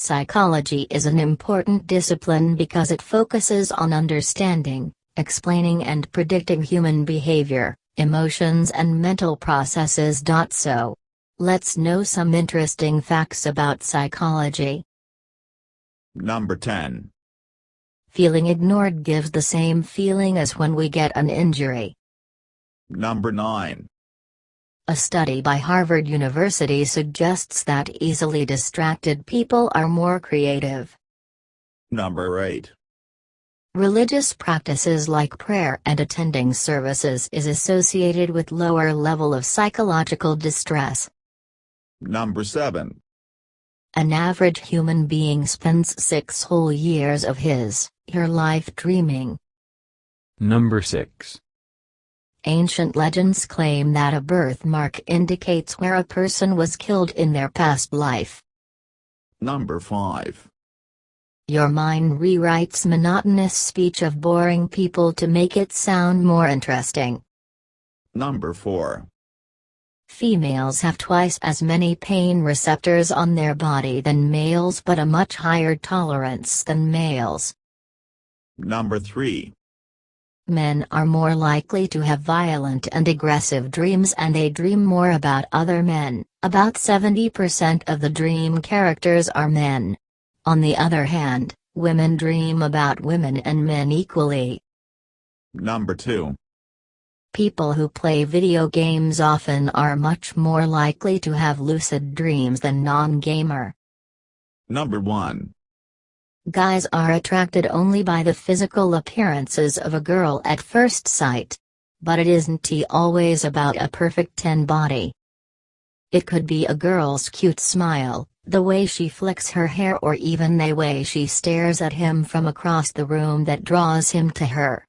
Psychology is an important discipline because it focuses on understanding, explaining and predicting human behavior, emotions and mental processes. So, let's know some interesting facts about psychology. Number 10. Feeling ignored gives the same feeling as when we get an injury. Number 9. A study by Harvard University suggests that easily distracted people are more creative. Number 8. Religious practices like prayer and attending services is associated with lower level of psychological distress. Number 7. An average human being spends 6 whole years of her life dreaming. Number 6. Ancient legends claim that a birthmark indicates where a person was killed in their past life. Number 5. Your mind rewrites monotonous speech of boring people to make it sound more interesting. Number 4. Females have twice as many pain receptors on their body than males but a much higher tolerance than males. Number 3. Men are more likely to have violent and aggressive dreams and they dream more about other men. About 70% of the dream characters are men. On the other hand, women dream about women and men equally. Number 2. People who play video games often are much more likely to have lucid dreams than non-gamer. Number 1. Guys are attracted only by the physical appearances of a girl at first sight. But it isn't always about a perfect 10 body. It could be a girl's cute smile, the way she flicks her hair or even the way she stares at him from across the room that draws him to her.